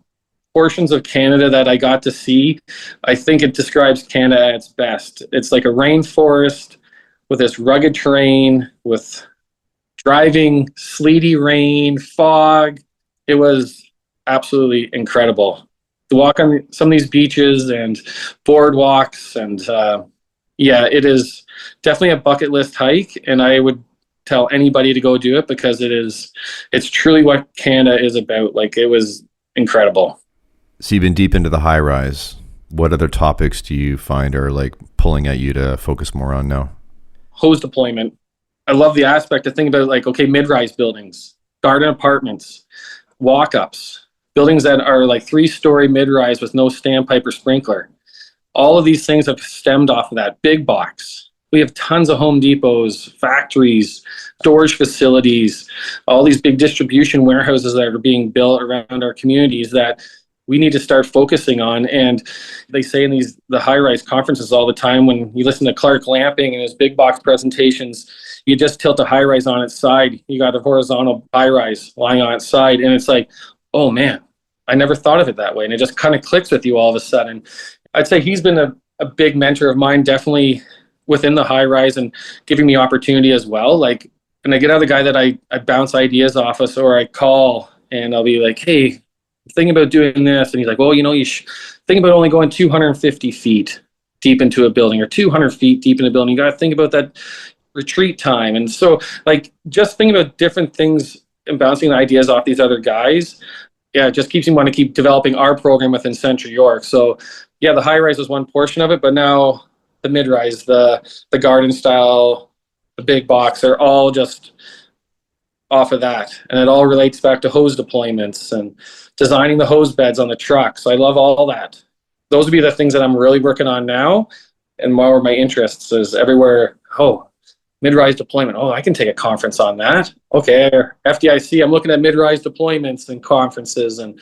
portions of Canada that I got to see, I think it describes Canada at its best. It's like a rainforest with this rugged terrain, with driving, sleety rain, fog. It was absolutely incredible to walk on some of these beaches and boardwalks. And it is definitely a bucket list hike. And I would tell anybody to go do it because it's truly what Canada is about. Like, it was incredible. So you've been deep into the high rise. What other topics do you find are like pulling at you to focus more on now? Hose deployment. I love the aspect of thinking about, like, okay, mid-rise buildings, garden apartments, walk-ups, buildings that are like 3-story mid-rise with no standpipe or sprinkler. All of these things have stemmed off of that. Big box. We have tons of Home Depots, factories, storage facilities, all these big distribution warehouses that are being built around our communities that we need to start focusing on. And they say in the high-rise conferences all the time, when you listen to Clark Lamping and his big box presentations, you just tilt a high-rise on its side. You got a horizontal high-rise lying on its side. And it's like, oh man, I never thought of it that way. And it just kind of clicks with you all of a sudden. I'd say he's been a big mentor of mine, definitely within the high-rise and giving me opportunity as well. Like, and I get another guy that I bounce ideas off of, or I call and I'll be like, hey, thinking about doing this. And he's like, well, you think about only going 250 feet deep into a building or 200 feet deep in a building. You got to think about that retreat time. And so, like, just thinking about different things and bouncing ideas off these other guys, it just keeps me wanting to keep developing our program within Central York. So the high rise was one portion of it, but now the mid rise, the garden style, the big box, are all just off of that. And it all relates back to hose deployments and designing the hose beds on the truck. So I love all that. Those would be the things that I'm really working on now. And more of my interests is everywhere. Oh, mid-rise deployment. Oh, I can take a conference on that. Okay, FDIC, I'm looking at mid-rise deployments and conferences. And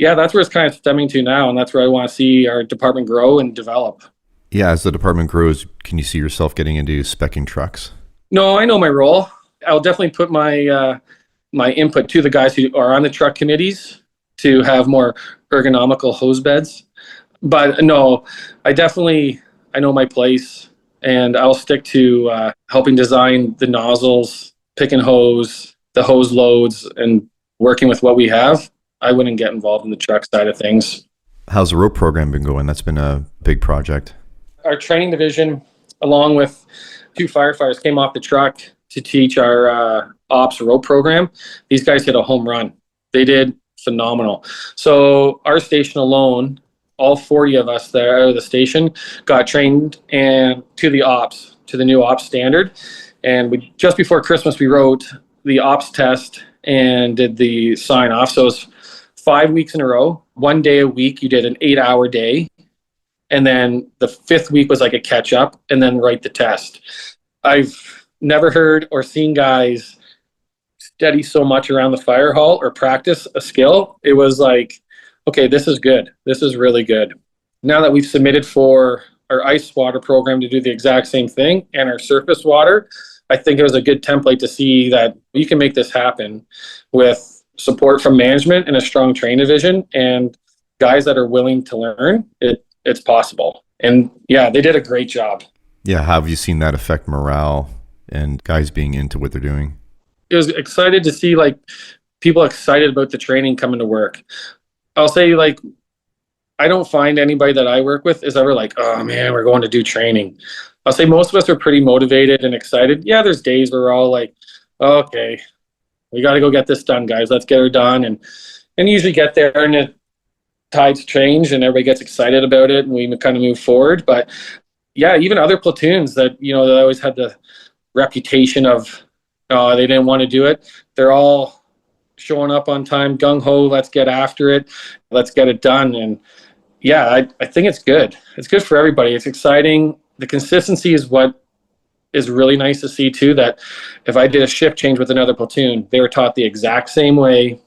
that's where it's kind of stemming to now. And that's where I want to see our department grow and develop. Yeah, as the department grows, can you see yourself getting into speccing trucks? No, I know my role. I'll definitely put my input to the guys who are on the truck committees to have more ergonomical hose beds. But no, I know my place, and I'll stick to helping design the nozzles, picking hose, the hose loads, and working with what we have. I wouldn't get involved in the truck side of things. How's the rope program been going? That's been a big project. Our training division, along with 2 firefighters, came off the truck to teach our ops rope program. These guys hit a home run. They did phenomenal. So our station alone, all 40 of us there out of the station got trained and to the new ops standard. And we just before Christmas, we wrote the ops test and did the sign off. So it was 5 weeks in a row, 1 day a week. You did an 8-hour day. And then the 5th week was like a catch up and then write the test. I've never heard or seen guys study so much around the fire hall or practice a skill. It was like, okay, this is good. This is really good. Now that we've submitted for our ice water program to do the exact same thing and our surface water, I think it was a good template to see that you can make this happen with support from management and a strong train division and guys that are willing to learn. It's possible. And they did a great job. Yeah, how have you seen that affect morale and guys being into what they're doing? It was excited to see like people excited about the training coming to work. I'll say, like, I don't find anybody that I work with is ever like, oh man, we're going to do training. I'll say most of us are pretty motivated and excited. Yeah, there's days where we're all like, okay, we got to go get this done, guys. Let's get her done. And usually get there and the tides change and everybody gets excited about it and we kind of move forward. But even other platoons that, that always had the reputation of They didn't want to do it. They're all showing up on time, gung-ho, let's get after it, let's get it done. And yeah, I think it's good. It's good for everybody. It's exciting. The consistency is what is really nice to see too, that if I did a shift change with another platoon, they were taught the exact same way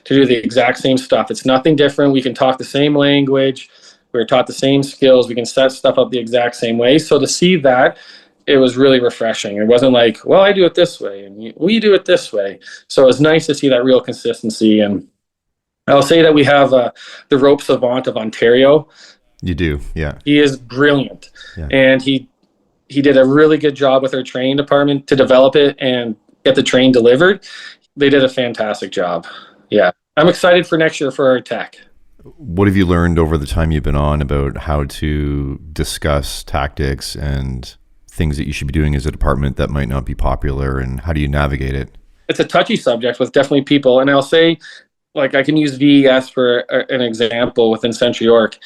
to do the exact same stuff. It's nothing different. We can talk the same language. We were taught the same skills. We can set stuff up the exact same way. So to see that, it was really refreshing. It wasn't like, well, I do it this way and we do it this way. So it was nice to see that real consistency. And I'll say that we have the rope savant of Ontario. You do, yeah. He is brilliant. Yeah. And he did a really good job with our training department to develop it and get the train delivered. They did a fantastic job. Yeah. I'm excited for next year for our tech. What have you learned over the time you've been on about how to discuss tactics and things that you should be doing as a department that might not be popular, and how do you navigate it? It's a touchy subject with definitely people. And I'll say, like, I can use VES for an example within Central York.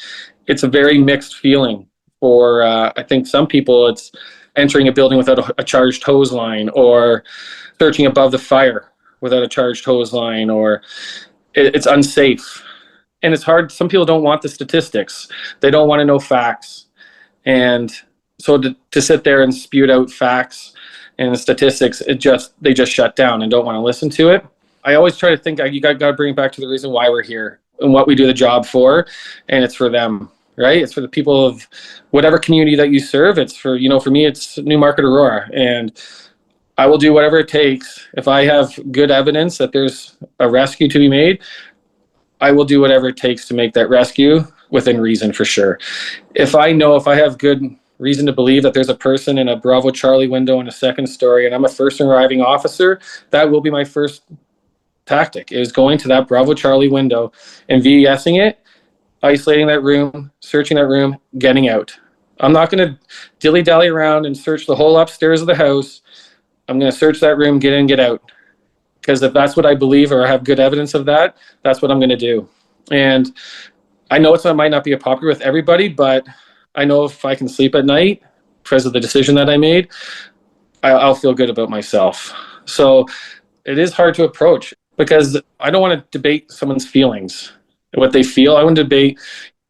It's a very mixed feeling for, I think some people, it's entering a building without a charged hose line, or searching above the fire without a charged hose line, or it's unsafe. And it's hard. Some people don't want the statistics. They don't want to know facts. And so to sit there and spew out facts and statistics, they just shut down and don't want to listen to it. I always try to think you got to bring it back to the reason why we're here and what we do the job for, and it's for them, right? It's for the people of whatever community that you serve. It's for, for me, it's Newmarket, Aurora, and I will do whatever it takes. If I have good evidence that there's a rescue to be made, I will do whatever it takes to make that rescue within reason, for sure. If I have good reason to believe that there's a person in a Bravo Charlie window in a second story and I'm a first arriving officer, that will be my first tactic, is going to that Bravo Charlie window and VESing it, isolating that room, searching that room, getting out. I'm not going to dilly-dally around and search the whole upstairs of the house. I'm going to search that room, get in, get out. Because if that's what I believe, or I have good evidence of that, that's what I'm going to do. And I know it might not be popular with everybody, but I know if I can sleep at night because of the decision that I made, I'll feel good about myself. So it is hard to approach, because I don't want to debate someone's feelings, what they feel. I want to debate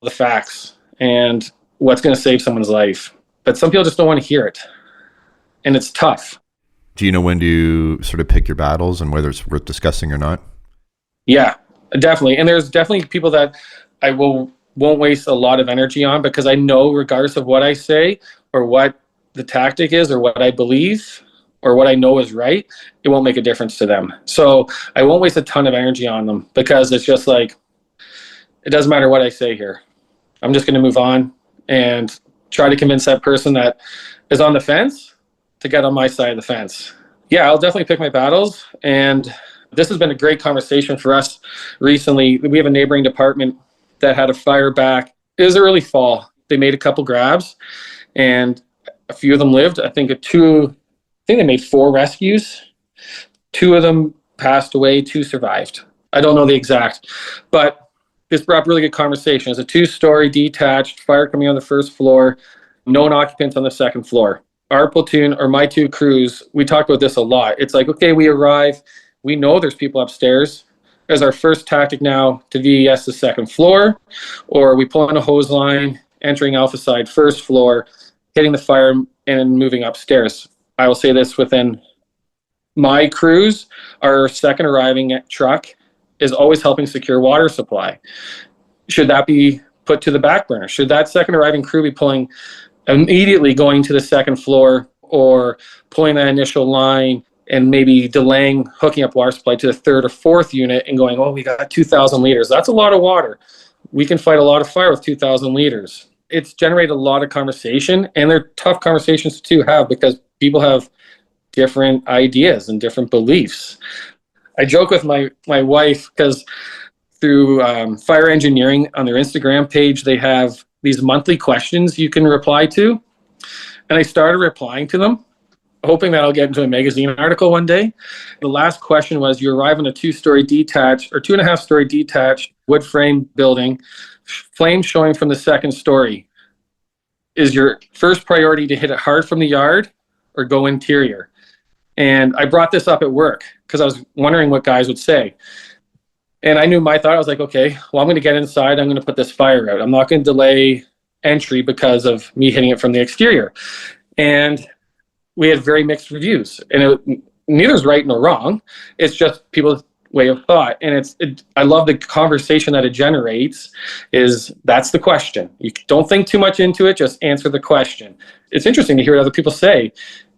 the facts and what's going to save someone's life. But some people just don't want to hear it. And it's tough. Do you know when to sort of pick your battles and whether it's worth discussing or not? Yeah, definitely. And there's definitely people that I won't waste a lot of energy on, because I know regardless of what I say or what the tactic is or what I believe or what I know is right, it won't make a difference to them. So I won't waste a ton of energy on them, because it's just like, it doesn't matter what I say here. I'm just going to move on and try to convince that person that is on the fence to get on my side of the fence. Yeah, I'll definitely pick my battles. And this has been a great conversation for us recently. We have a neighboring department that had a fire back. It was early fall. They made a couple grabs and a few of them lived. I think they made 4 rescues. 2 of them passed away, 2 survived. I don't know the exact, but this brought up really good conversation. It's a 2-story detached, fire coming on the first floor, known occupants on the second floor. Our platoon, or my 2 crews, we talked about this a lot. It's like, okay, we arrive, we know there's people upstairs. As our first tactic now to VES the second floor, or we pull in a hose line, entering Alpha side first floor, hitting the fire and moving upstairs. I will say this within my crews, our second arriving truck is always helping secure water supply. Should that be put to the back burner? Should that second arriving crew be pulling immediately going to the second floor, or pulling that initial line and maybe delaying hooking up water supply to the 3rd or 4th unit and going, oh, we got 2,000 liters. That's a lot of water. We can fight a lot of fire with 2,000 liters. It's generated a lot of conversation, and they're tough conversations to have, because people have different ideas and different beliefs. I joke with my wife, because through Fire Engineering on their Instagram page, they have these monthly questions you can reply to. And I started replying to them, hoping that I'll get into a magazine article one day. The last question was, you arrive in a 2-story detached or 2.5-story detached wood frame building, flames showing from the second story. Is your first priority to hit it hard from the yard or go interior? And I brought this up at work because I was wondering what guys would say. And I knew my thought. I was like, okay, well, I'm going to get inside. I'm going to put this fire out. I'm not going to delay entry because of me hitting it from the exterior. And we had very mixed reviews. And neither's right nor wrong. It's just people's way of thought. And I love the conversation that it generates. That's the question. You don't think too much into it. Just answer the question. It's interesting to hear what other people say.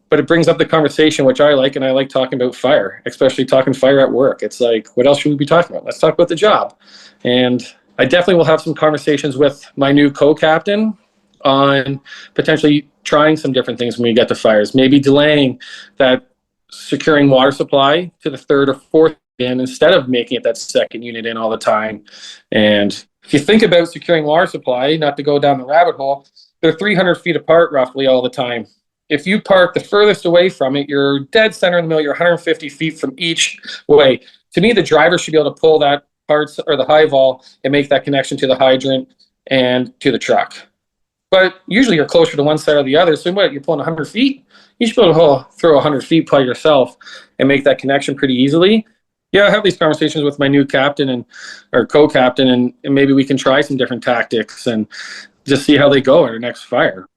But it brings up the conversation, which I like, and I like talking about fire, especially talking fire at work. It's like, what else should we be talking about? Let's talk about the job. And I definitely will have some conversations with my new co-captain on potentially trying some different things when we get to fires. Maybe delaying that securing water supply to the third or fourth in instead of making it that second unit in all the time. And if you think about securing water supply, not to go down the rabbit hole, they're 300 feet apart roughly all the time. If you park the furthest away from it, you're dead center in the middle, you're 150 feet from each way. To me, the driver should be able to pull that parts or the high vol and make that connection to the hydrant and to the truck. But usually you're closer to one side or the other. So what, you're pulling 100 feet? You should be able to throw 100 feet by yourself and make that connection pretty easily. Yeah, I have these conversations with my new captain or co-captain, and maybe we can try some different tactics and just see how they go at our next fire.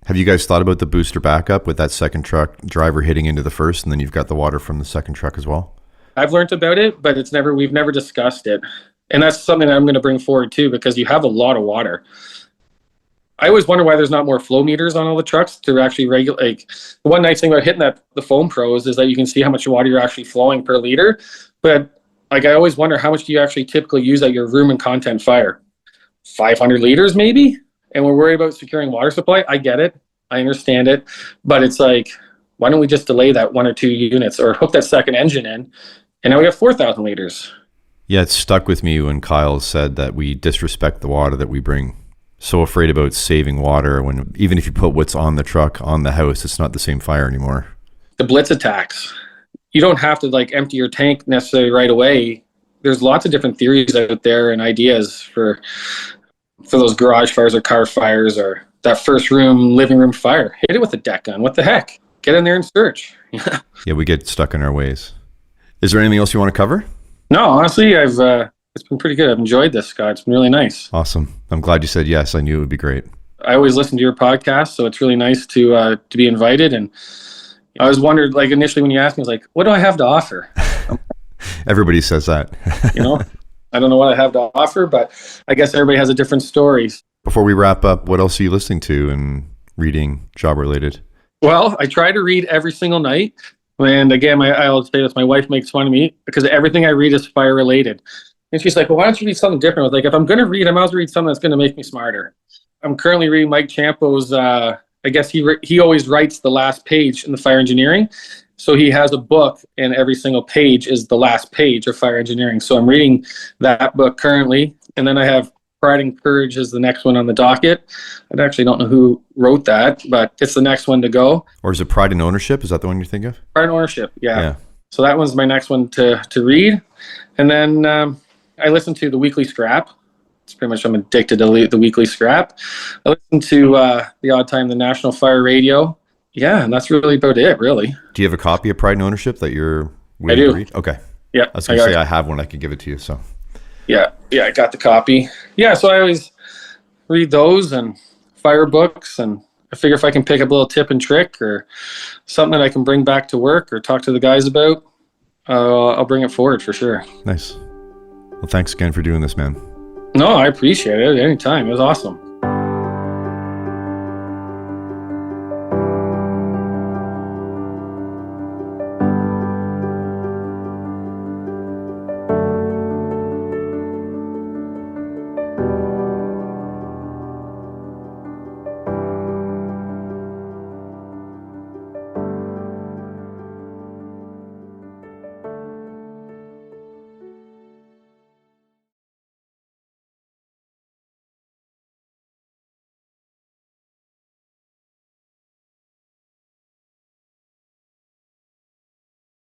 Have you guys thought about the booster backup with that second truck driver hitting into the first, and then you've got the water from the second truck as well? I've learned about it, but we've never discussed it. And that's something that I'm going to bring forward too, because you have a lot of water. I always wonder why there's not more flow meters on all the trucks to actually regulate. Like, the one nice thing about hitting the foam pros is that you can see how much water you're actually flowing per liter. But like, I always wonder, how much do you actually typically use at your room and content fire? 500 liters maybe? And we're worried about securing water supply. I get it. I understand it. But it's like, why don't we just delay that 1 or 2 units or hook that second engine in? And now we have 4,000 liters. Yeah, it stuck with me when Kyle said that we disrespect the water that we bring. So afraid about saving water when even if you put what's on the truck on the house, it's not the same fire anymore. The blitz attacks. You don't have to empty your tank necessarily right away. There's lots of different theories out there and ideas for those garage fires or car fires or that first room, living room fire. Hit it with a deck gun. What the heck? Get in there and search. Yeah, we get stuck in our ways. Is there anything else you want to cover? No, honestly, it's been pretty good. I've enjoyed this, Scott. It's been really nice. Awesome. I'm glad you said yes. I knew it would be great. I always listen to your podcast, so it's really nice to be invited. And I was wondered, initially when you asked me, I was like, what do I have to offer? Everybody says that. I don't know what I have to offer, but I guess everybody has a different story. Before we wrap up, what else are you listening to and reading job related? Well, I try to read every single night. And again, I'll say this, my wife makes fun of me because everything I read is fire related. And she's like, well, why don't you read something different? I was like, if I'm going to read, I might as well read something that's going to make me smarter. I'm currently reading Mike Champo's, I guess he always writes the last page in the fire engineering. So he has a book and every single page is the last page of fire engineering. So I'm reading that book currently. And then I have Pride and Courage is the next one on the docket. I actually don't know who wrote that, but it's the next one to go. Or is it Pride and Ownership? Is that the one you think of? Pride and Ownership, yeah. So that one's my next one to read. And then I listen to the Weekly Scrap. It's pretty much, I'm addicted to the Weekly Scrap. I listen to the odd time the National Fire Radio. Yeah, and that's really about it, really. Do you have a copy of Pride and Ownership that you're willing to read? Okay. Yeah. I was going to say I have one. I could give it to you. So. Yeah, I got the copy. Yeah, so I always read those and fire books, and I figure if I can pick up a little tip and trick or something that I can bring back to work or talk to the guys about, I'll bring it forward for sure. Nice. Well, thanks again for doing this, man. No, I appreciate it. Anytime. It was awesome.